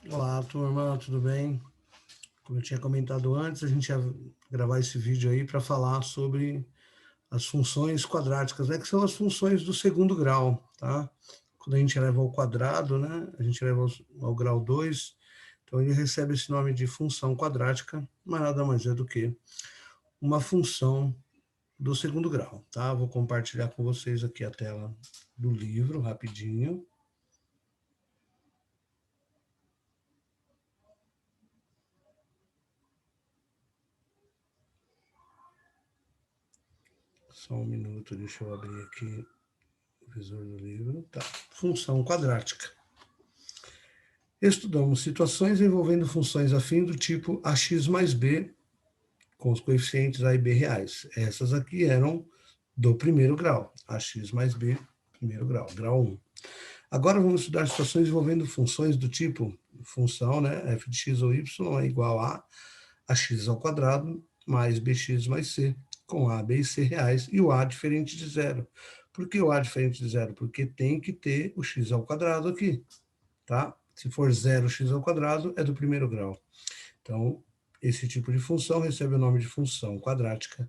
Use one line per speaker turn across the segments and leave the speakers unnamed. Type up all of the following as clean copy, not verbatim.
Olá, turma, tudo bem? Como eu tinha comentado antes, a gente ia gravar esse vídeo aí para falar sobre as funções quadráticas, né? Que são as funções do segundo grau, tá? Quando a gente eleva ao quadrado, né? A gente eleva ao grau 2, então ele recebe esse nome de função quadrática, mas nada mais é do que uma função do segundo grau, tá? Vou compartilhar com vocês aqui a tela do livro, rapidinho. Só um minuto, deixa eu abrir aqui o visor do livro. Tá. Função quadrática. Estudamos situações envolvendo funções afins do tipo ax mais b, com os coeficientes a e b reais. Essas aqui eram do primeiro grau, ax mais b, primeiro grau, grau 1. Agora vamos estudar situações envolvendo funções do tipo função, né, f de x ou y é igual a ax ao quadrado mais bx mais c, com a, b e c reais, e o a diferente de zero. Por que o a diferente de zero? Porque tem que ter o x ao quadrado aqui, tá? Se for 0x ao quadrado, é do primeiro grau. Então, esse tipo de função recebe o nome de função quadrática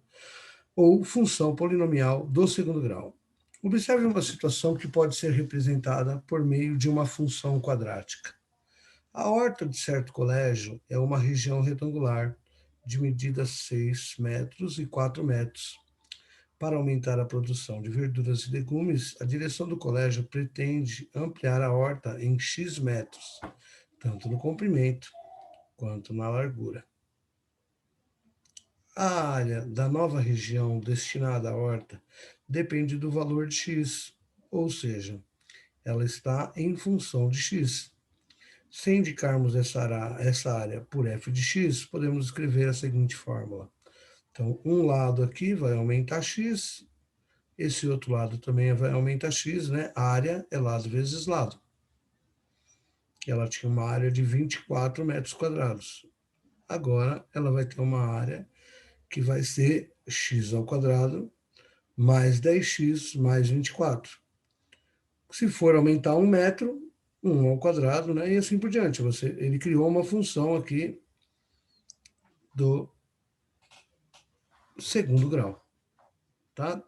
ou função polinomial do segundo grau. Observe uma situação que pode ser representada por meio de uma função quadrática. A horta de certo colégio é uma região retangular de medidas 6 metros e 4 metros. Para aumentar a produção de verduras e legumes, a direção do colégio pretende ampliar a horta em X metros, tanto no comprimento quanto na largura. A área da nova região destinada à horta depende do valor de x, ou seja, ela está em função de x. Se indicarmos essa área por f de x, podemos escrever a seguinte fórmula. Então, um lado aqui vai aumentar x, esse outro lado também vai aumentar x, né? Área é lado vezes lado. Ela tinha uma área de 24 metros quadrados. Agora, ela vai ter uma área que vai ser x ao quadrado mais 10x mais 24. Se for aumentar 1 metro, 1 ao quadrado, né? E assim por diante. Ele criou uma função aqui do segundo grau, tá?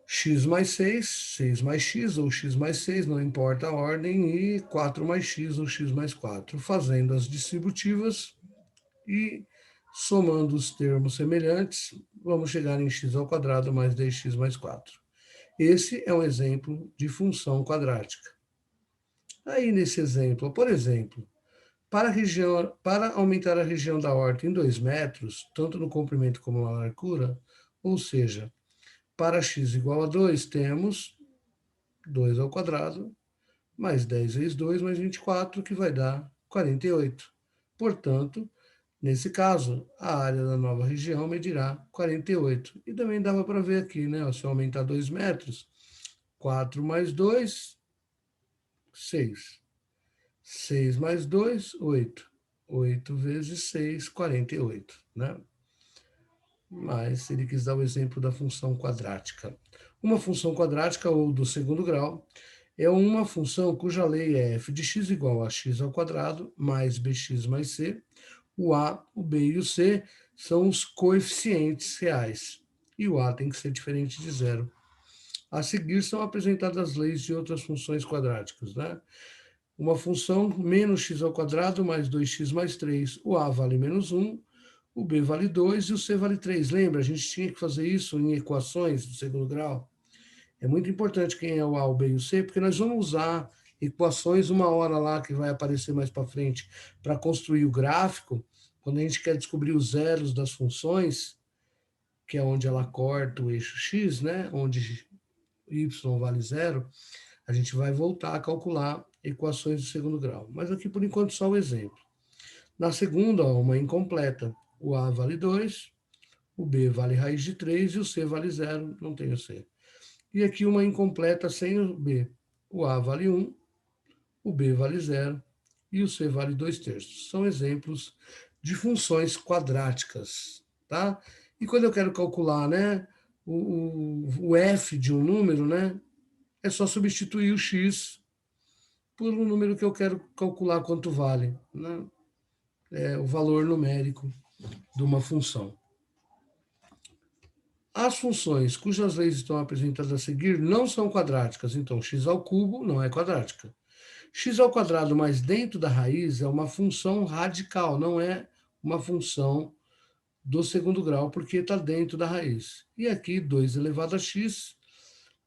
X mais 6, 6 mais x ou x mais 6, não importa a ordem, e 4 mais x ou x mais 4, fazendo as distributivas e somando os termos semelhantes, vamos chegar em x ao quadrado mais 10x mais 4. Esse é um exemplo de função quadrática. Aí nesse exemplo, por exemplo, para aumentar a região da horta em 2 metros, tanto no comprimento como na largura, ou seja, para x igual a 2, temos 2 ao quadrado, mais 10 vezes 2, mais 24, que vai dar 48. Portanto, nesse caso, a área da nova região medirá 48. E também dava para ver aqui, né? Se eu aumentar 2 metros, 4 mais 2, 6. 6 mais 2, 8. 8 vezes 6, 48, né? Mas ele quis dar o exemplo da função quadrática. Uma função quadrática, ou do segundo grau, é uma função cuja lei é f de x igual a x ao quadrado mais bx mais c. O a, o b e o c são os coeficientes reais. E o a tem que ser diferente de zero. A seguir são apresentadas as leis de outras funções quadráticas, né? Uma função menos x ao quadrado mais 2x mais 3. O a vale menos 1, o b vale 2 e o c vale 3. Lembra, a gente tinha que fazer isso em equações do segundo grau. É muito importante quem é o a, o b e o c, porque nós vamos usar equações uma hora lá, que vai aparecer mais para frente, para construir o gráfico, quando a gente quer descobrir os zeros das funções, que é onde ela corta o eixo x, né? Onde y vale zero, a gente vai voltar a calcular equações do segundo grau. Mas aqui, por enquanto, só o exemplo. Na segunda, uma incompleta. O A vale 2, o B vale raiz de 3 e o C vale 0, não tem o C. E aqui uma incompleta sem o B. O A vale 1, o B vale 0 e o C vale 2 terços. São exemplos de funções quadráticas, tá? E quando eu quero calcular, né, o f de um número, né, é só substituir o x por um número que eu quero calcular quanto vale, né? É o valor numérico de uma função. As funções cujas leis estão apresentadas a seguir não são quadráticas, então x ao cubo não é quadrática. X ao quadrado mais dentro da raiz é uma função radical, não é uma função do segundo grau, porque está dentro da raiz. E aqui, 2 elevado a x,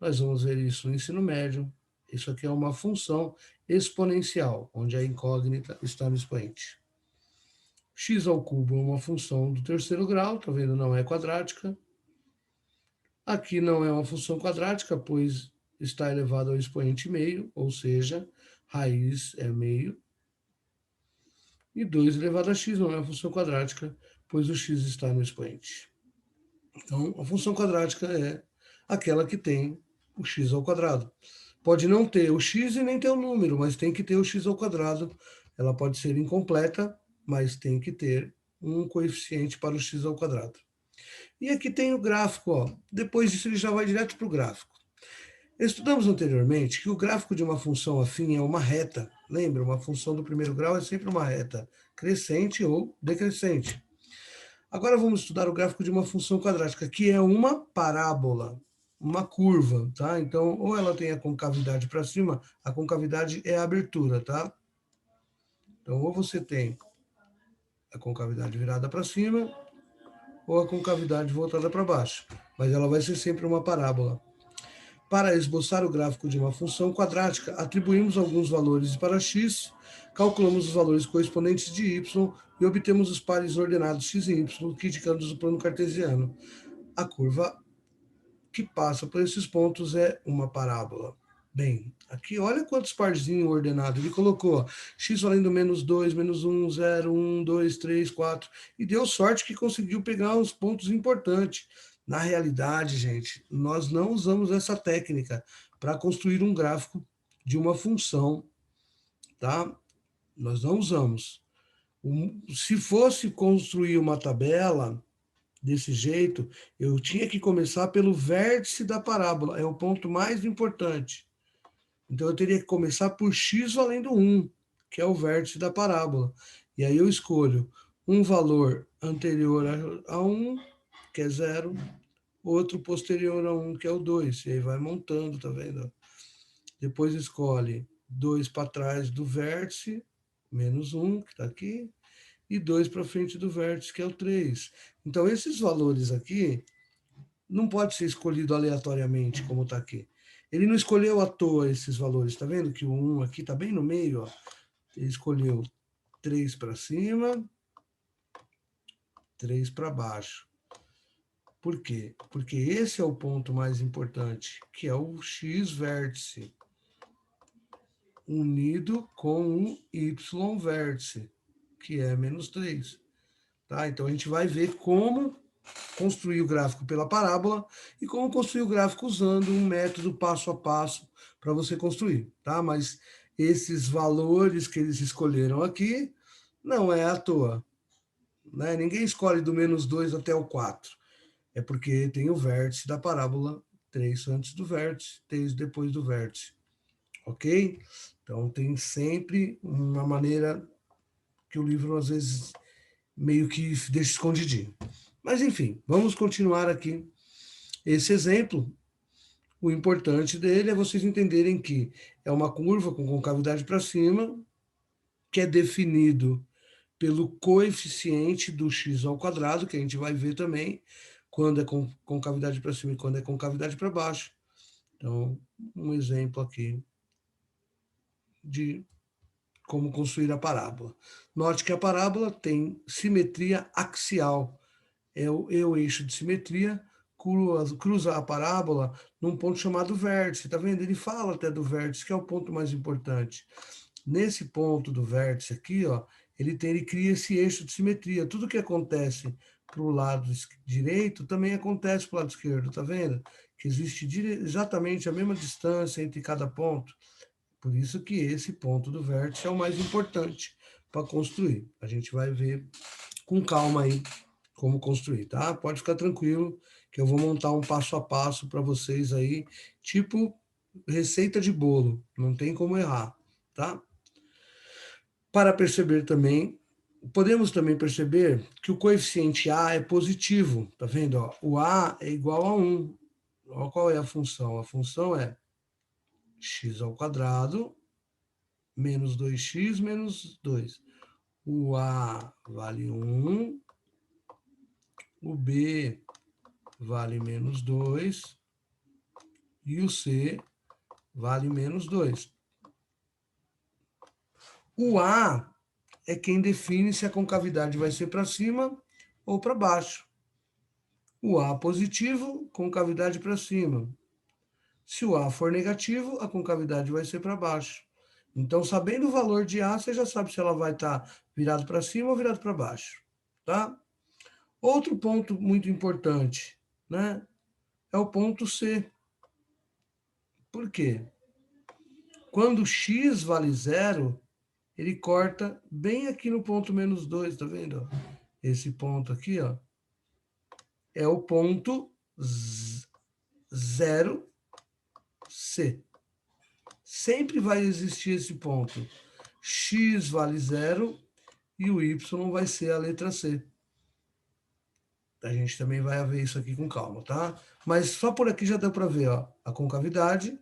nós vamos ver isso no ensino médio. Isso aqui é uma função exponencial, onde a incógnita está no expoente. X ao cubo é uma função do terceiro grau, tá vendo? Não é quadrática. Aqui não é uma função quadrática, pois está elevado ao expoente meio, ou seja, raiz é meio. E 2 elevado a x não é uma função quadrática, pois o x está no expoente. Então, a função quadrática é aquela que tem o x ao quadrado. Pode não ter o x e nem ter o número, mas tem que ter o x ao quadrado. Ela pode ser incompleta, mas tem que ter um coeficiente para o x ao quadrado. E aqui tem o gráfico, ó. Depois disso ele já vai direto para o gráfico. Estudamos anteriormente que o gráfico de uma função afim é uma reta. Lembra, uma função do primeiro grau é sempre uma reta crescente ou decrescente. Agora vamos estudar o gráfico de uma função quadrática, que é uma parábola, uma curva, tá? Então, ou ela tem a concavidade para cima, a concavidade é a abertura, tá? Então, ou você tem a concavidade virada para cima, ou a concavidade voltada para baixo, mas ela vai ser sempre uma parábola. Para esboçar o gráfico de uma função quadrática, atribuímos alguns valores para x, calculamos os valores correspondentes de y e obtemos os pares ordenados x e y que indicamos o plano cartesiano. A curva que passa por esses pontos é uma parábola. Bem, aqui olha quantos parzinhos ordenados. Ele colocou x valendo -2, -1, 0, 1, 2, 3, 4. E deu sorte que conseguiu pegar uns pontos importantes. Na realidade, gente, nós não usamos essa técnica para construir um gráfico de uma função, tá? Nós não usamos. Se fosse construir uma tabela desse jeito, eu tinha que começar pelo vértice da parábola, é o ponto mais importante. Então eu teria que começar por x valendo 1, que é o vértice da parábola. E aí eu escolho um valor anterior a 1, que é 0, outro posterior a 1, que é o 2. E aí vai montando, tá vendo? Depois escolhe 2 para trás do vértice, -1, que está aqui, e 2 para frente do vértice, que é o 3. Então, esses valores aqui não pode ser escolhido aleatoriamente, como está aqui. Ele não escolheu à toa esses valores, está vendo que o 1 aqui está bem no meio? Ó. Ele escolheu 3 para cima, 3 para baixo. Por quê? Porque esse é o ponto mais importante, que é o x vértice, unido com o y vértice, que é -3. Tá? Então, a gente vai ver como construir o gráfico pela parábola e como construir o gráfico usando um método passo a passo para você construir, tá? Mas esses valores que eles escolheram aqui não é à toa, né? Ninguém escolhe do -2 até o 4. É porque tem o vértice da parábola, 3 antes do vértice, 3 depois do vértice, ok? Então tem sempre uma maneira que o livro às vezes meio que deixa escondidinho. Mas enfim, vamos continuar aqui esse exemplo. O importante dele é vocês entenderem que é uma curva com concavidade para cima, que é definido pelo coeficiente do x ao quadrado, que a gente vai ver também quando é com concavidade para cima e quando é concavidade para baixo. Então, um exemplo aqui de como construir a parábola. Note que a parábola tem simetria axial, é o eixo de simetria, cruza a parábola num ponto chamado vértice, tá vendo? Ele fala até do vértice, que é o ponto mais importante. Nesse ponto do vértice aqui, ó, ele cria esse eixo de simetria. Tudo que acontece para o lado direito também acontece para o lado esquerdo, tá vendo? Que existe exatamente a mesma distância entre cada ponto. Por isso que esse ponto do vértice é o mais importante para construir. A gente vai ver com calma aí como construir, tá? Pode ficar tranquilo que eu vou montar um passo a passo para vocês aí, tipo receita de bolo, não tem como errar, tá? Para perceber também, podemos também perceber que o coeficiente A é positivo, tá vendo? Ó? O A é igual a 1. Olha qual é a função? A função é x ao quadrado menos 2x menos 2. O A vale 1, o B vale menos 2 e o C vale menos 2. O A é quem define se a concavidade vai ser para cima ou para baixo. O A positivo, concavidade para cima. Se o A for negativo, a concavidade vai ser para baixo. Então, sabendo o valor de A, você já sabe se ela vai estar virado para cima ou virado para baixo, tá? Outro ponto muito importante, né, é o ponto C. Por quê? Quando x vale zero, ele corta bem aqui no ponto menos 2, tá vendo? Esse ponto aqui, ó, é o ponto 0C. Sempre vai existir esse ponto. X vale zero e o Y vai ser a letra C. A gente também vai ver isso aqui com calma, tá? Mas só por aqui já deu para ver, ó, a concavidade,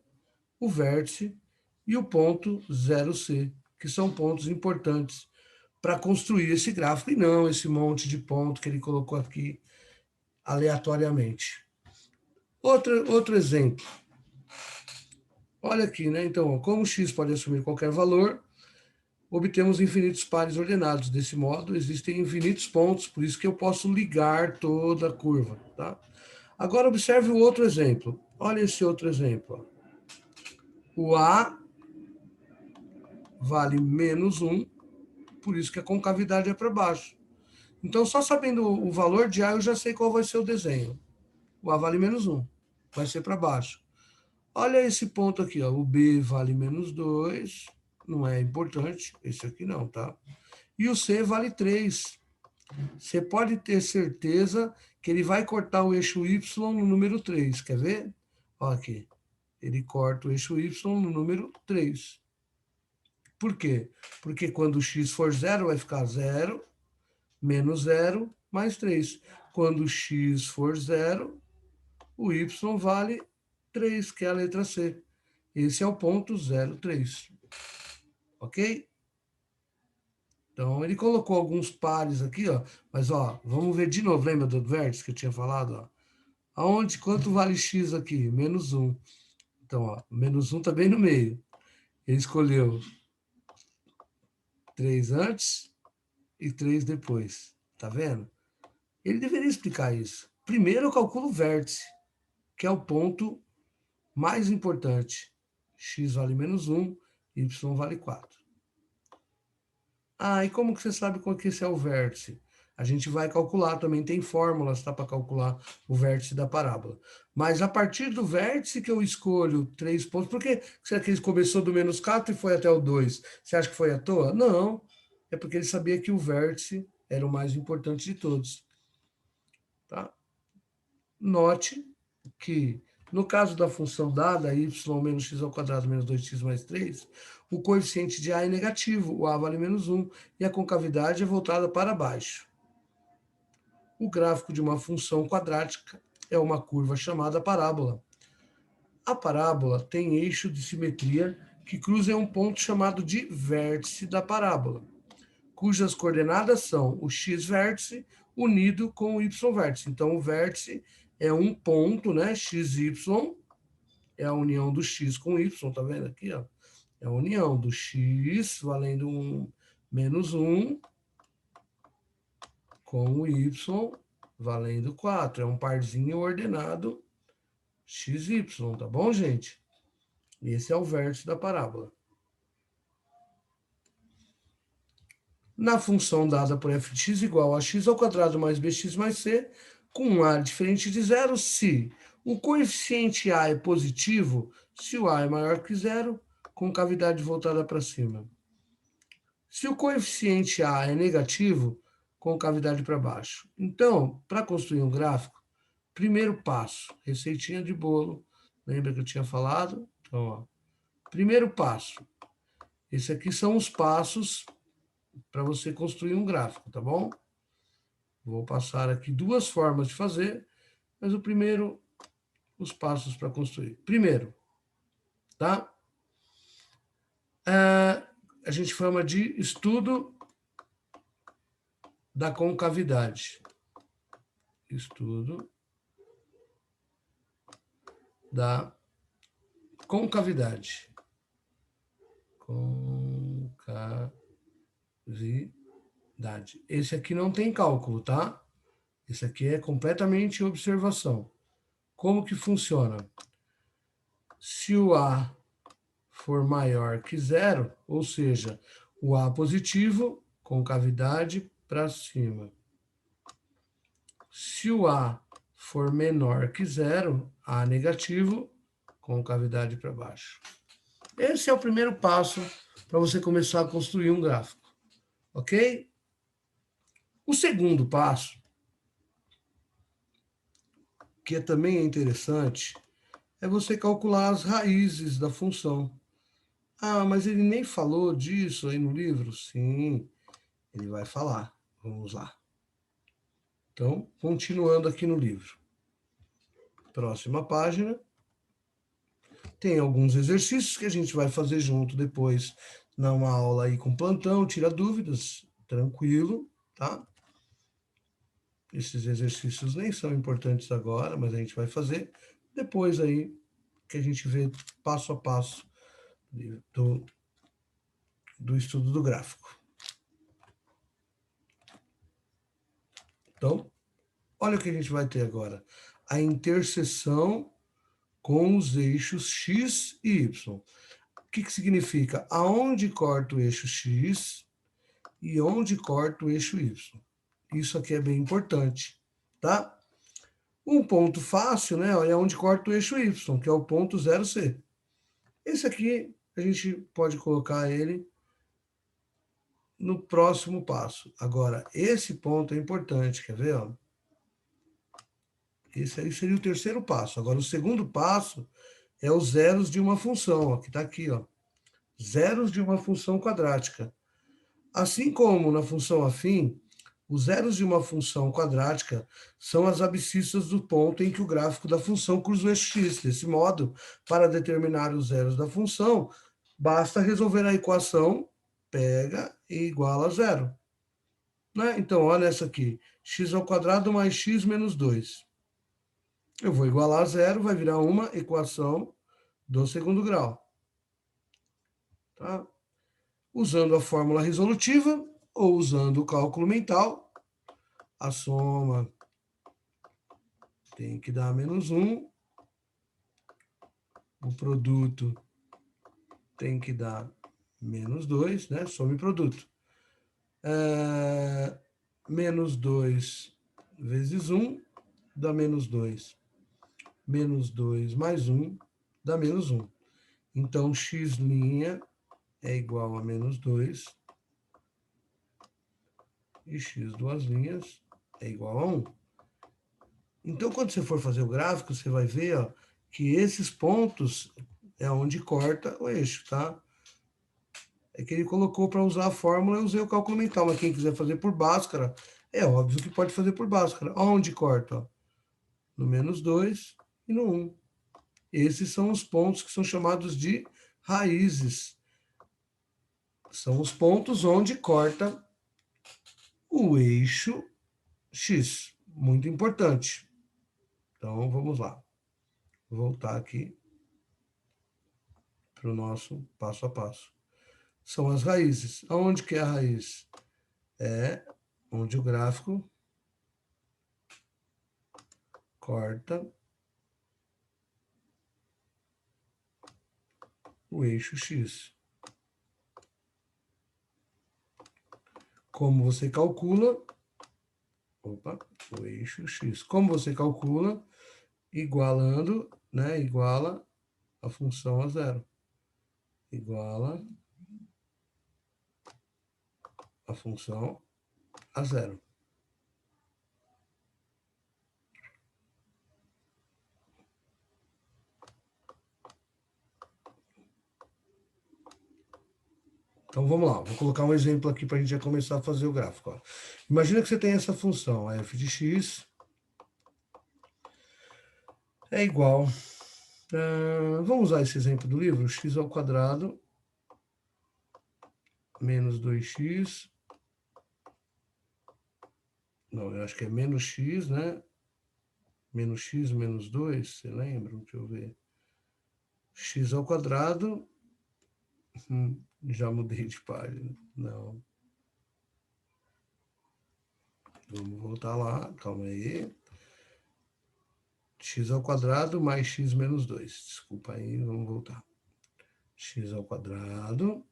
o vértice e o ponto 0C, que são pontos importantes para construir esse gráfico e não esse monte de ponto que ele colocou aqui aleatoriamente. Outro exemplo. Olha aqui, né? Então, como x pode assumir qualquer valor, obtemos infinitos pares ordenados. Desse modo, existem infinitos pontos, por isso que eu posso ligar toda a curva, tá? Agora, observe o outro exemplo. Olha esse outro exemplo. O A vale menos 1, por isso que a concavidade é para baixo. Então, só sabendo o valor de A, eu já sei qual vai ser o desenho. O A vale menos 1, vai ser para baixo. Olha esse ponto aqui, ó. O B vale menos 2, não é importante, esse aqui não, tá? E o C vale 3. Você pode ter certeza que ele vai cortar o eixo Y no número 3, quer ver? Olha aqui, ele corta o eixo Y no número 3. Por quê? Porque quando o x for zero, vai ficar 0, menos 0, mais 3. Quando o x for zero, o y vale 3, que é a letra C. Esse é o ponto 0,3. Ok? Então, ele colocou alguns pares aqui, ó. Mas, ó, vamos ver de novo. Lembra do vértice que eu tinha falado? Ó? Aonde, quanto vale x aqui? Menos 1. Então, ó, menos 1 está bem no meio. Ele escolheu 3 antes e 3 depois. Tá vendo? Ele deveria explicar isso. Primeiro eu calculo o vértice, que é o ponto mais importante. X vale menos 1, y vale 4. Ah, e como que você sabe qual que esse é o vértice? A gente vai calcular, também tem fórmulas, tá, para calcular o vértice da parábola. Mas a partir do vértice que eu escolho 3 pontos, por que será que ele começou do menos 4 e foi até o 2? Você acha que foi à toa? Não, é porque ele sabia que o vértice era o mais importante de todos. Tá? Note que, no caso da função dada, y menos x ao quadrado menos 2x mais 3, o coeficiente de A é negativo, o A vale menos 1, e a concavidade é voltada para baixo. O gráfico de uma função quadrática é uma curva chamada parábola. A parábola tem eixo de simetria que cruza um ponto chamado de vértice da parábola, cujas coordenadas são o x-vértice unido com o y-vértice. Então, o vértice é um ponto, né? XY é a união do x com o y, tá vendo aqui, ó? É a união do x valendo 1 menos 1 com o y valendo 4. É um parzinho ordenado XY, tá bom, gente? Esse é o vértice da parábola. Na função dada por f de x igual a x ao quadrado mais bx mais c, com um a diferente de zero, se o coeficiente a é positivo, se o a é maior que zero, concavidade voltada para cima. Se o coeficiente a é negativo, concavidade para baixo. Então, para construir um gráfico, primeiro passo, receitinha de bolo, lembra que eu tinha falado? Então, ó, primeiro passo, Esses aqui são os passos para você construir um gráfico, tá bom? Vou passar aqui duas formas de fazer, mas o primeiro, os passos para construir. Primeiro, tá? A gente chama de estudo da concavidade. Estudo da concavidade. Concavidade. Esse aqui não tem cálculo, tá? Esse aqui é completamente observação. Como que funciona? Se o A for maior que zero, ou seja, o A positivo, concavidade para cima. Se o A for menor que zero, A negativo, concavidade para baixo. Esse é o primeiro passo para você começar a construir um gráfico, ok? O segundo passo, que também é interessante, é você calcular as raízes da função. Ah, mas ele nem falou disso aí no livro? Sim, ele vai falar. Vamos lá. Então, continuando aqui no livro. Próxima página. Tem alguns exercícios que a gente vai fazer junto depois numa aula aí com plantão, tira dúvidas, tranquilo, tá? Esses exercícios nem são importantes agora, mas a gente vai fazer depois aí que a gente vê passo a passo do estudo do gráfico. Então, olha o que a gente vai ter agora. A interseção com os eixos X e Y. O que significa? Aonde corta o eixo X e onde corta o eixo Y. Isso aqui é bem importante, tá? Um ponto fácil, né, é onde corta o eixo Y, que é o ponto 0C. Esse aqui, a gente pode colocar ele no próximo passo. Agora, esse ponto é importante, quer ver? Ó? Esse aí seria o terceiro passo. Agora, o segundo passo é os zeros de uma função, ó, que está aqui, ó. Zeros de uma função quadrática. Assim como na função afim, os zeros de uma função quadrática são as abscissas do ponto em que o gráfico da função cruza o eixo x. Desse modo, para determinar os zeros da função, basta resolver a equação, pega e iguala a zero. Né? Então, olha essa aqui, x ao quadrado mais x menos 2. Eu vou igualar a zero, vai virar uma equação do segundo grau. Tá? Usando a fórmula resolutiva ou usando o cálculo mental, a soma tem que dar menos 1, o produto tem que dar menos 2, né? Soma e produto. Menos 2 vezes 1 dá menos 2. Menos 2 mais 1 dá menos 1. Então, x' é igual a menos 2 e x duas linhas é igual a 1. Então, quando você for fazer o gráfico, você vai ver ó, que esses pontos é onde corta o eixo, tá? É que ele colocou para usar a fórmula, eu usei o cálculo mental, mas quem quiser fazer por Bhaskara, é óbvio que pode fazer por Bhaskara. Onde corta? Ó? No menos 2 e no 1. Esses são os pontos que são chamados de raízes. São os pontos onde corta o eixo X. Muito importante. Então, vamos lá. Vou voltar aqui para o nosso passo a passo. São as raízes. Aonde que é a raiz? É onde o gráfico corta o eixo X. Como você calcula? Opa, o eixo X. Como você calcula? Igualando, né? Iguala a função a zero. Iguala a função a zero. Então, vamos lá. Vou colocar um exemplo aqui para a gente já começar a fazer o gráfico. Ó. Imagina que você tem essa função, a f de x é igual... vamos usar esse exemplo do livro, x ao quadrado menos 2x... Não, eu acho que é menos x, né? Menos x menos 2, você lembra? Deixa eu ver. X ao quadrado... já mudei de página. Não. Vamos voltar lá, calma aí. X ao quadrado mais x menos 2. Desculpa aí, vamos voltar. X ao quadrado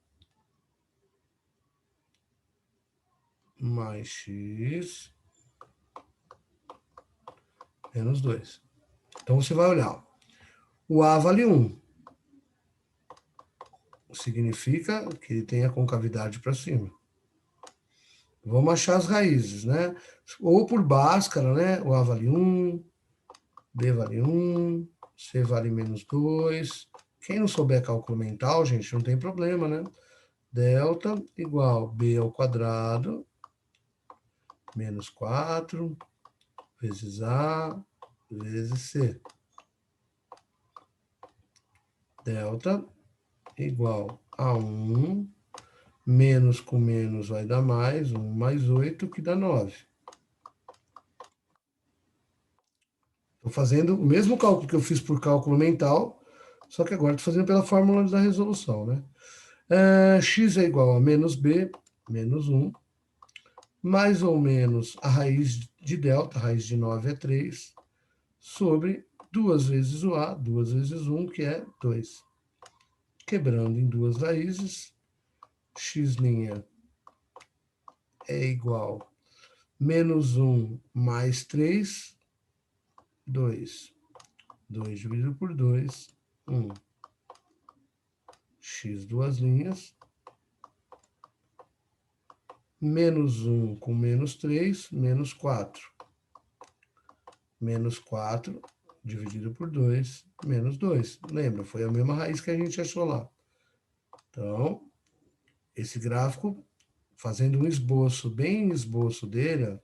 mais x menos 2. Então, você vai olhar. O A vale 1. Significa que ele tem a concavidade para cima. Vamos achar as raízes, né? Ou por Bhaskara, né? O A vale 1, B vale 1, C vale menos 2. Quem não souber cálculo mental, gente, não tem problema, né? Delta igual B ao quadrado menos 4 vezes A vezes C. Delta igual a 1, menos com menos vai dar mais, 1 mais 8, que dá 9. Estou fazendo o mesmo cálculo que eu fiz por cálculo mental, só que agora estou fazendo pela fórmula da resolução, né? X é igual a menos B, menos 1, mais ou menos a raiz de delta, a raiz de 9 é 3, sobre 2 vezes o A, 2 vezes 1, que é 2. Quebrando em duas raízes, x' é igual a menos 1 mais 3, 2. 2 dividido por 2, 1. X duas linhas. Menos 1 com menos 3, menos 4. Menos 4 dividido por 2, menos 2. Lembra, foi a mesma raiz que a gente achou lá. Então, esse gráfico, fazendo um esboço, bem esboço dele,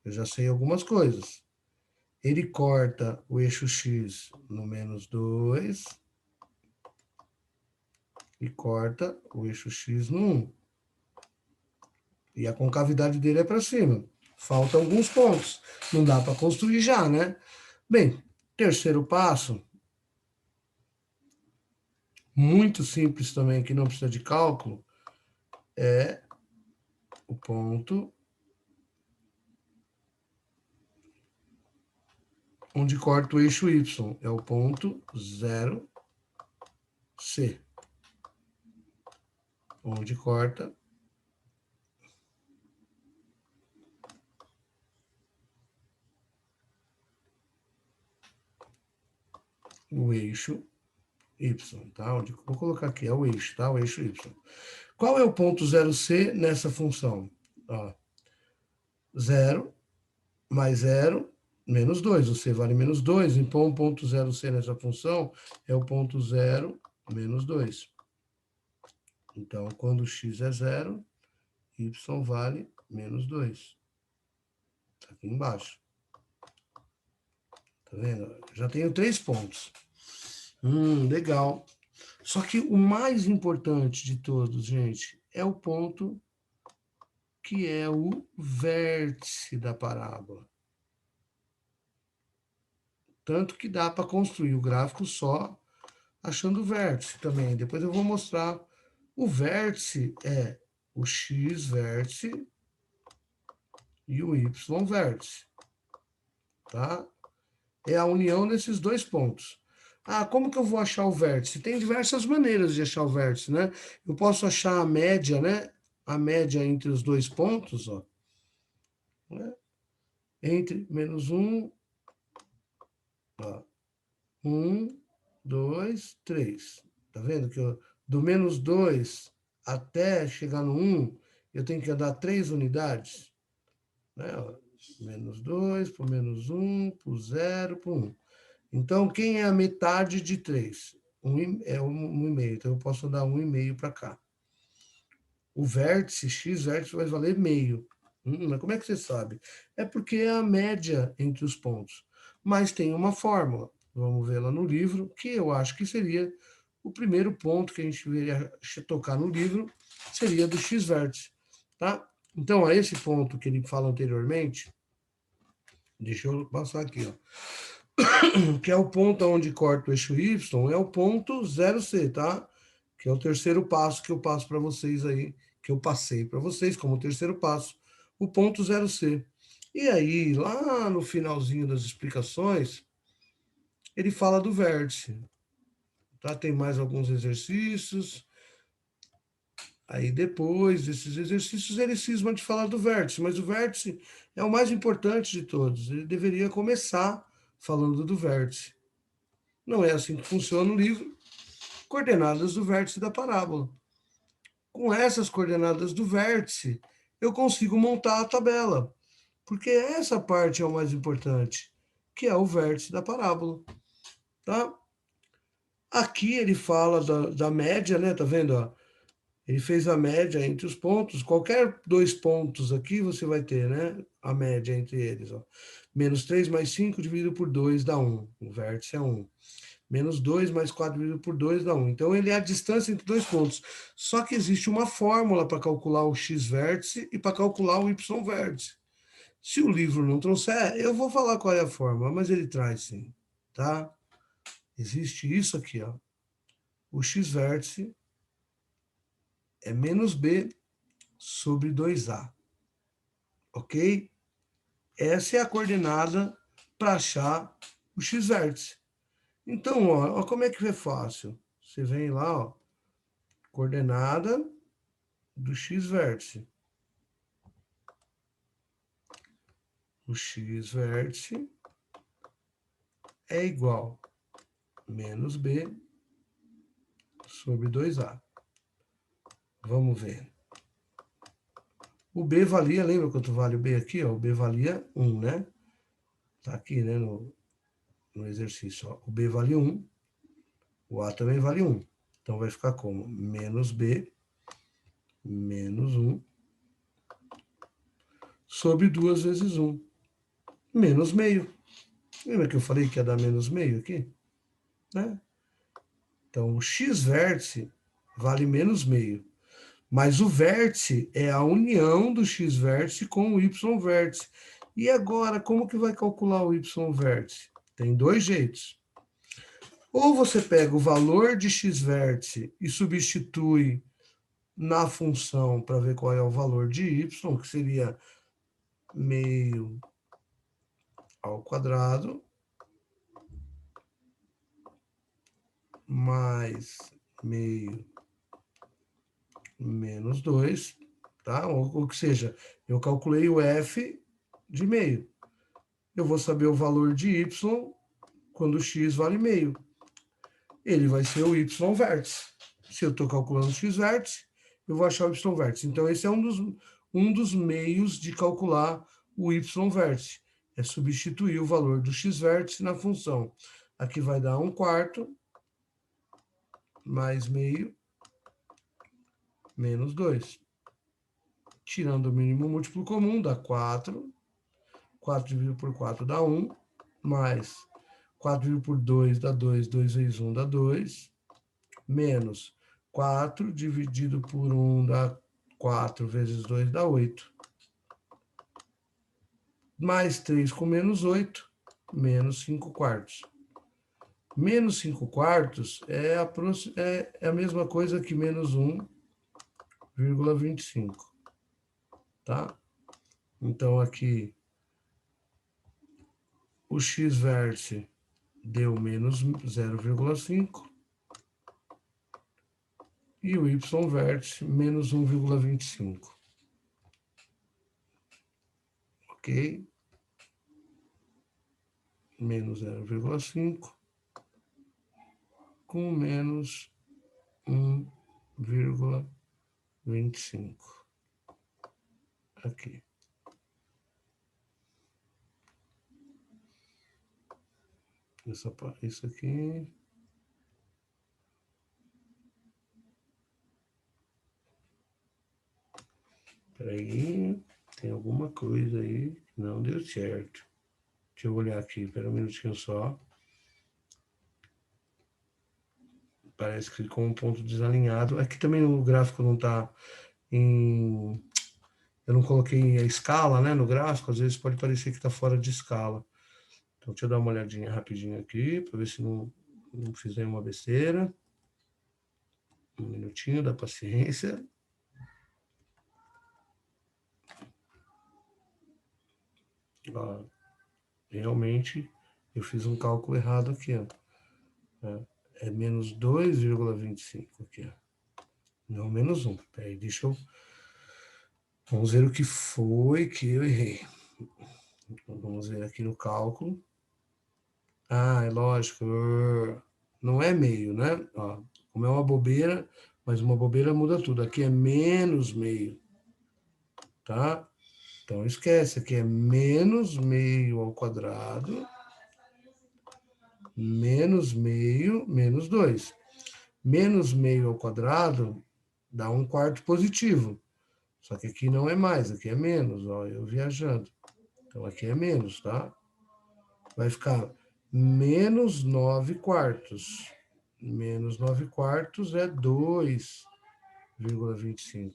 eu já sei algumas coisas. Ele corta o eixo X no menos 2 e corta o eixo X no 1. E a concavidade dele é para cima. Faltam alguns pontos. Não dá para construir já, né? Bem, terceiro passo, muito simples também, que não precisa de cálculo, é o ponto onde corta o eixo Y. É o ponto 0C. Onde corta o eixo Y, tá? Vou colocar aqui, é o eixo, tá? O eixo Y. Qual é o ponto 0C nessa função? Ó, 0 mais 0, menos 2. O C vale menos 2, então o ponto 0C nessa função é o ponto 0, menos 2. Então, quando x é 0, y vale menos 2. Tá aqui embaixo. Tá vendo? Já tenho 3 pontos. Legal. Só que o mais importante de todos, gente, é o ponto que é o vértice da parábola. Tanto que dá para construir o gráfico só achando o vértice também. Depois eu vou mostrar. O vértice é o x vértice e o y vértice. Tá? É a união desses dois pontos. Ah, como que eu vou achar o vértice? Tem diversas maneiras de achar o vértice, né? Eu posso achar a média, né? A média entre os dois pontos, ó. Né? Entre menos 1, ó. 1, 2, 3. Tá vendo que do menos 2 até chegar no 1, eu tenho que andar 3 unidades. Né? Menos 2 por menos 1, por 0, por 1. Então, quem é a metade de 3? É 1,5. Então, eu posso andar 1,5 para cá. O vértice, x vértice vai valer meio. Mas como é que você sabe? É porque é a média entre os pontos. Mas tem uma fórmula, vamos ver lá no livro, que eu acho que seria o primeiro ponto que a gente deveria tocar no livro, seria do x vértice, tá? Então, a esse ponto que ele fala anteriormente, deixa eu passar aqui, ó, que é o ponto onde corta o eixo y, é o ponto 0C, tá? Que é o terceiro passo que eu passo para vocês aí, que eu passei para vocês como terceiro passo, o ponto 0C. E aí, lá no finalzinho das explicações, ele fala do vértice, tá? Tem mais alguns exercícios. Aí depois desses exercícios ele cisma de falar do vértice, mas o vértice é o mais importante de todos. Ele deveria começar falando do vértice. Não é assim que funciona o livro. Coordenadas do vértice da parábola. Com essas coordenadas do vértice, eu consigo montar a tabela, porque essa parte é o mais importante, que é o vértice da parábola, tá? Aqui ele fala da média, né? Tá vendo? Ó? Ele fez a média entre os pontos. Qualquer dois pontos aqui você vai ter, né? A média entre eles. Ó. Menos 3 mais 5 dividido por 2 dá 1. O vértice é 1. Menos 2 mais 4 dividido por 2 dá 1. Então, ele é a distância entre dois pontos. Só que existe uma fórmula para calcular o x vértice e para calcular o y vértice. Se o livro não trouxer, eu vou falar qual é a fórmula, mas ele traz sim, tá? Existe isso aqui, ó. O x vértice é menos b sobre 2a, ok? Essa é a coordenada para achar o x vértice. Então, ó, como é que é fácil? Você vem lá, ó, coordenada do x vértice. O x vértice é igual a menos b sobre 2a. Vamos ver. O b valia, lembra quanto vale o b aqui? Ó? O b valia 1, né? Tá aqui, né, no exercício. Ó. O b vale 1, o a também vale 1. Então, vai ficar como? Menos b menos 1 sobre 2 vezes 1. Menos meio. Lembra que eu falei que ia dar menos meio aqui? Né? Então, o x vértice vale menos meio. Mas o vértice é a união do x vértice com o y vértice. E agora, como que vai calcular o y vértice? Tem dois jeitos. Ou você pega o valor de x vértice e substitui na função para ver qual é o valor de y, que seria meio ao quadrado mais meio menos 2, tá? Ou que seja, eu calculei o f de meio. Eu vou saber o valor de y quando x vale meio. Ele vai ser o y vértice. Se eu estou calculando o x vértice, eu vou achar o y vértice. Então, esse é um dos meios de calcular o y vértice. É substituir o valor do x vértice na função. Aqui vai dar 1/4 mais meio menos 2. Tirando o mínimo múltiplo comum, dá 4. 4 dividido por 4 dá 1. Mais 4 dividido por 2 dá 2. 2 vezes 1 dá 2. Menos 4 dividido por 1 dá 4 vezes 2 dá 8. Mais 3 com menos 8, menos 5 quartos. Menos 5 quartos é a mesma coisa que menos 1,25. Tá? Então, aqui, o x vértice deu menos 0,5 e o y vértice menos 1,25. Ok? Menos 0,5 com menos 1,25. Aqui. Isso aqui. Peraí, tem alguma coisa aí que não deu certo. Deixa eu olhar aqui, espera um minutinho só. Parece que ficou um ponto desalinhado. Aqui também o gráfico não está em... Eu não coloquei a escala, né, no gráfico. Às vezes pode parecer que está fora de escala. Então, deixa eu dar uma olhadinha rapidinho aqui, para ver se não fiz nenhuma besteira. Um minutinho da paciência. Ó, realmente, eu fiz um cálculo errado aqui, ó. É menos 2,25 aqui, ó. Não, menos 1. Peraí, deixa eu... Vamos ver o que foi que eu errei. Vamos ver aqui no cálculo. Ah, é lógico. Não é meio, né? Ó, como é uma bobeira, mas uma bobeira muda tudo. Aqui é menos meio, tá? Então esquece, aqui é menos meio ao quadrado, menos meio, menos 2. Menos meio ao quadrado dá 1/4 positivo. Só que aqui não é mais, aqui é menos, ó, eu viajando. Então aqui é menos, tá? Vai ficar menos 9/4. Menos 9/4 é 2,25.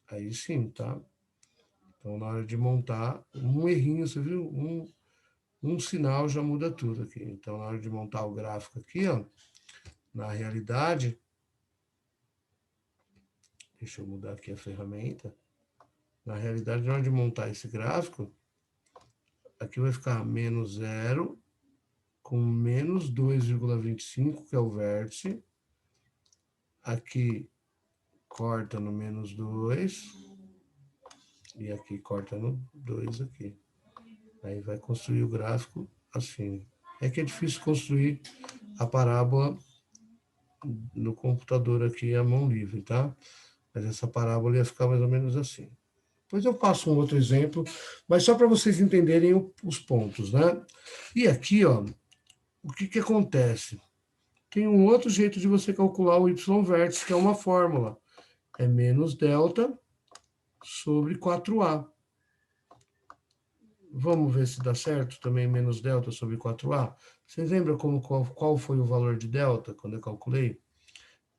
Aí sim, tá? Então, na hora de montar, um errinho, você viu? Um sinal já muda tudo aqui. Então, na hora de montar o gráfico aqui, ó, na realidade, deixa eu mudar aqui a ferramenta. Na realidade, na hora de montar esse gráfico, aqui vai ficar menos 0 com menos 2,25, que é o vértice. Aqui corta no menos 2 e aqui corta no 2 aqui. Aí vai construir o gráfico assim. É que é difícil construir a parábola no computador aqui à mão livre, tá? Mas essa parábola ia ficar mais ou menos assim. Depois eu passo um outro exemplo, mas só para vocês entenderem os pontos, né? E aqui, ó, o que acontece? Tem um outro jeito de você calcular o y-vértice, que é uma fórmula. É menos delta sobre 4a. Vamos ver se dá certo também, menos delta sobre 4a. Vocês lembram qual foi o valor de delta quando eu calculei?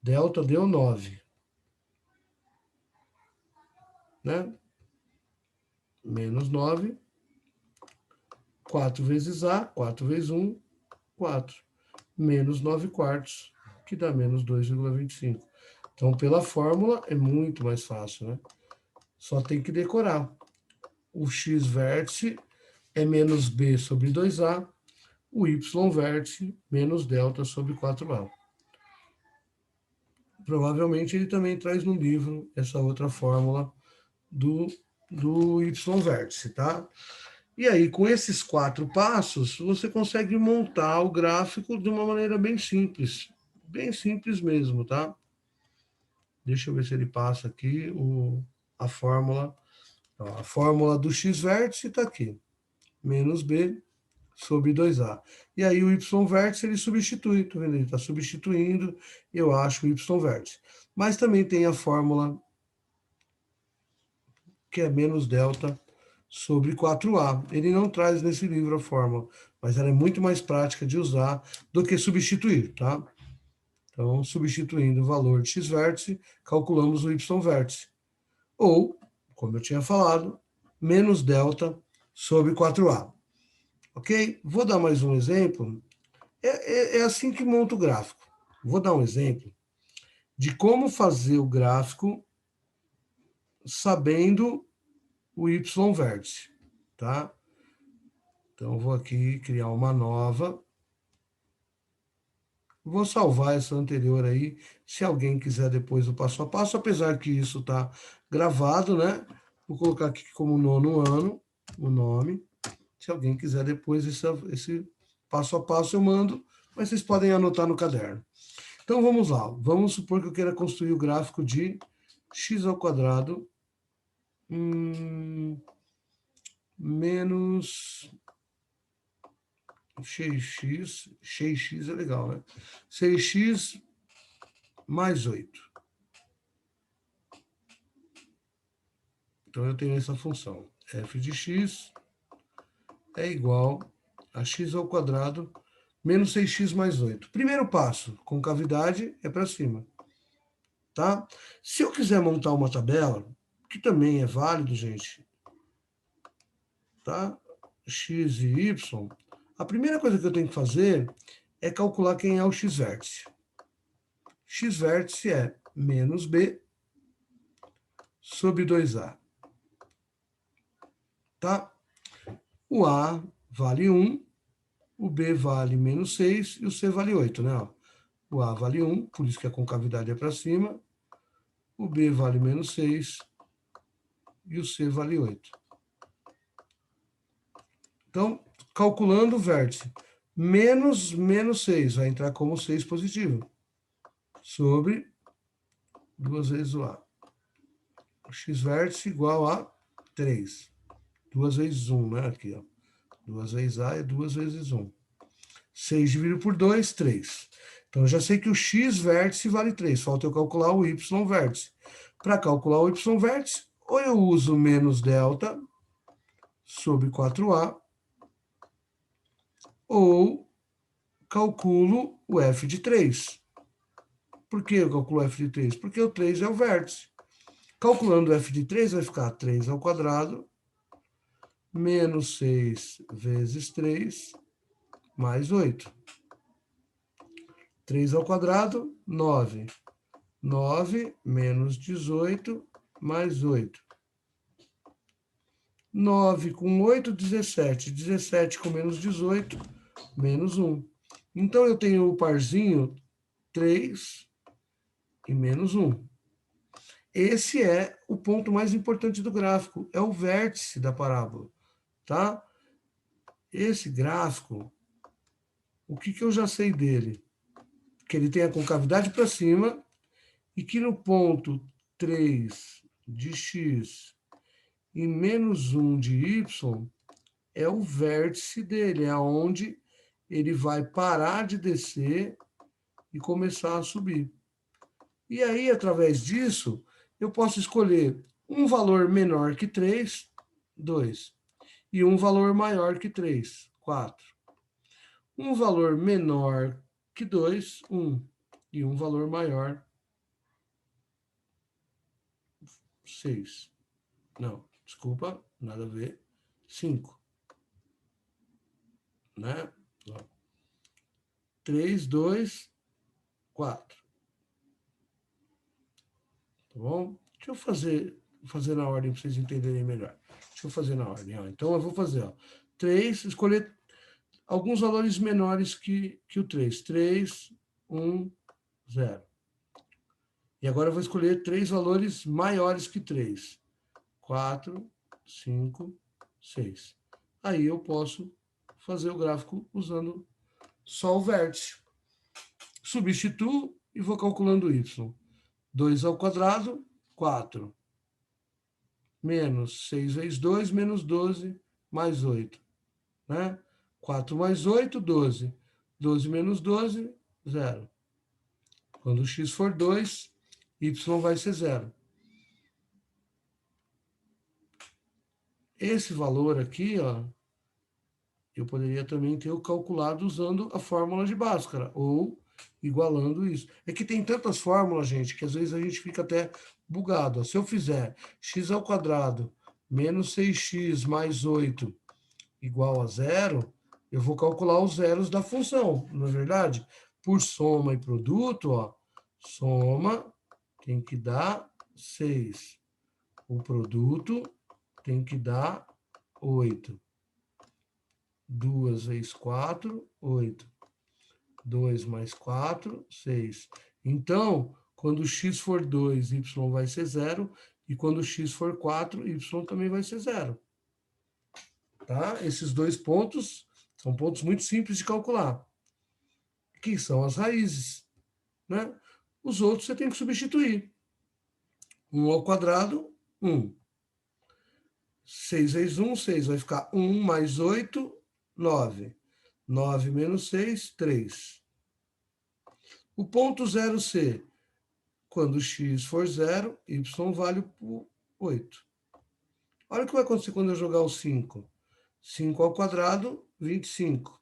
Delta deu 9. Né? Menos 9. 4 vezes a, 4 vezes 1, 4. Menos 9/4, que dá menos 2,25. Então, pela fórmula, é muito mais fácil, né? Só tem que decorar. O x-vértice é menos b sobre 2a, o y-vértice menos delta sobre 4a. Provavelmente ele também traz no livro essa outra fórmula do y-vértice, tá? E aí, com esses 4 passos, você consegue montar o gráfico de uma maneira bem simples mesmo, tá? Deixa eu ver se ele passa aqui a fórmula. Ó, a fórmula do x-vértice está aqui, menos b sobre 2a. E aí o y-vértice ele substitui, tá vendo? Ele está substituindo, eu acho, o y-vértice. Mas também tem a fórmula que é menos delta sobre 4a. Ele não traz nesse livro a fórmula, mas ela é muito mais prática de usar do que substituir, tá? Então, substituindo o valor de x-vértice, calculamos o y-vértice. Ou, como eu tinha falado, menos delta sobre 4a. Ok? Vou dar mais um exemplo. É assim que monta o gráfico. Vou dar um exemplo de como fazer o gráfico sabendo o y-vértice, tá? Então, vou aqui criar uma nova. Vou salvar essa anterior aí, se alguém quiser depois o passo a passo, apesar que isso está gravado, né? Vou colocar aqui como 9º ano, o nome. Se alguém quiser depois esse passo a passo, eu mando, mas vocês podem anotar no caderno. Então, vamos lá. Vamos supor que eu queira construir o gráfico de x² menos 6x é legal, né? 6x mais 8. Então, eu tenho essa função. F de x é igual a x ao quadrado menos 6x mais 8. Primeiro passo, concavidade é para cima. Tá? Se eu quiser montar uma tabela, que também é válido, gente, tá? X e y, a primeira coisa que eu tenho que fazer é calcular quem é o x-vértice. X-vértice é menos b sobre 2a. Tá? O a vale 1, o b vale menos 6 e o c vale 8, né? O a vale 1, por isso que a concavidade é para cima. O b vale menos 6 e o c vale 8. Então, calculando o vértice, menos 6, vai entrar como 6 positivo, sobre 2 vezes o A. O x-vértice igual a 3. 2 vezes 1, né? Aqui, ó. 2 vezes A é 2 vezes 1. 6 dividido por 2, 3. Então, eu já sei que o x-vértice vale 3. Falta eu calcular o y-vértice. Para calcular o y-vértice, ou eu uso menos delta sobre 4A, ou calculo o f de 3. Por que eu calculo f de 3? Porque o 3 é o vértice. Calculando f de 3, vai ficar 3 ao quadrado, menos 6 vezes 3, mais 8. 3 ao quadrado, 9. 9 menos 18, mais 8. 9 com 8, 17. 17 com menos 18, menos 1. Então, eu tenho o parzinho 3 e menos 1. Esse é o ponto mais importante do gráfico, é o vértice da parábola, tá? Esse gráfico, o que eu já sei dele? Que ele tem a concavidade para cima e que no ponto 3 de x e menos 1 de y é o vértice dele, é aonde ele vai parar de descer e começar a subir. E aí, através disso, eu posso escolher um valor menor que 3, 2. E um valor maior que 3, 4. Um valor menor que 2, 1. E um valor maior, 6. Não, desculpa, nada a ver. 5. Né? 3, 2, 4. Tá bom? Deixa eu fazer na ordem para vocês entenderem melhor. Deixa eu fazer na ordem. Ó. Então, eu vou fazer 3, escolher alguns valores menores que o 3. 3, 1, 0. E agora eu vou escolher 3 valores maiores que 3. 4, 5, 6. Aí eu posso fazer o gráfico usando só o vértice. Substituo e vou calculando y. 2 ao quadrado, 4. Menos 6 vezes 2, menos 12, mais 8. Né? 4 mais 8, 12. 12 menos 12, 0. Quando o x for 2, y vai ser 0. Esse valor aqui, ó, eu poderia também ter calculado usando a fórmula de Bhaskara, ou igualando isso. É que tem tantas fórmulas, gente, que às vezes a gente fica até bugado. Ó. Se eu fizer x ao quadrado menos 6x mais 8 igual a 0, eu vou calcular os zeros da função, não é verdade? Por soma e produto, ó, soma tem que dar 6. O produto tem que dar 8. 2 vezes 4, 8. 2 mais 4, 6. Então, quando x for 2, y vai ser 0. E quando x for 4, y também vai ser 0. Tá? Esses dois pontos são pontos muito simples de calcular. Que são as raízes. Né? Os outros você tem que substituir. 1 ao quadrado, 1. 6 vezes 1, 6. Vai ficar 1 mais 8, 9. 9 menos 6, 3. O ponto 0c, quando x for 0, y vale por 8. Olha o que vai acontecer quando eu jogar o 5. 5 ao quadrado, 25.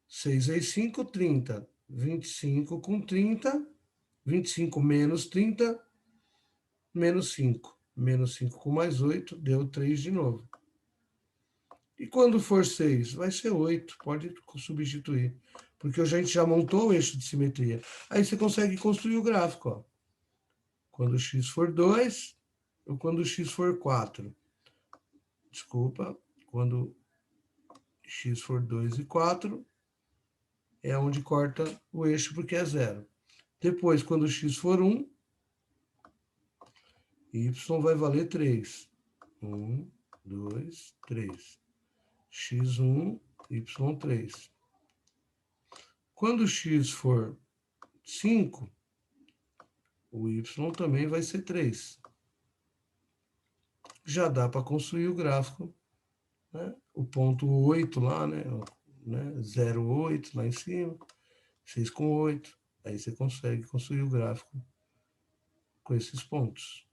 6 vezes 5, 30. 25 com 30. 25 menos 30, menos 5. Menos 5 com mais 8, deu 3 de novo. E quando for 6, vai ser 8. Pode substituir. Porque a gente já montou o eixo de simetria. Aí você consegue construir o gráfico. Ó. Quando x for 2, ou quando x for 4. Desculpa. Quando x for 2 e 4, é onde corta o eixo porque é 0. Depois, quando x for 1, y vai valer 3. 1, 2, 3. x1, y3. Quando x for 5, o y também vai ser 3. Já dá para construir o gráfico, né? O ponto 8 lá, né? 0,8 lá em cima, 6,8. Aí você consegue construir o gráfico com esses pontos.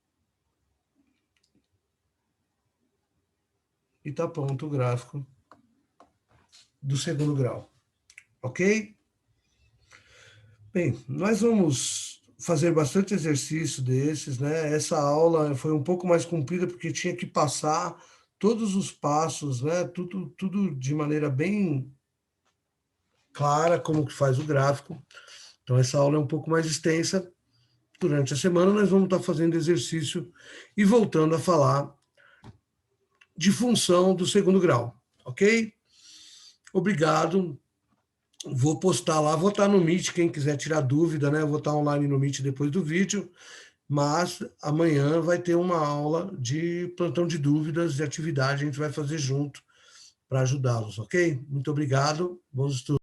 E está pronto o gráfico do segundo grau. Ok? Bem, nós vamos fazer bastante exercício desses, né? Essa aula foi um pouco mais comprida porque tinha que passar todos os passos, né? Tudo de maneira bem clara como que faz o gráfico. Então essa aula é um pouco mais extensa. Durante a semana nós vamos estar fazendo exercício e voltando a falar de função do segundo grau, ok? Obrigado. Vou postar lá, vou estar no Meet, quem quiser tirar dúvida, né? Eu vou estar online no Meet depois do vídeo, mas amanhã vai ter uma aula de plantão de dúvidas, de atividade, a gente vai fazer junto para ajudá-los, ok? Muito obrigado, bons estudos.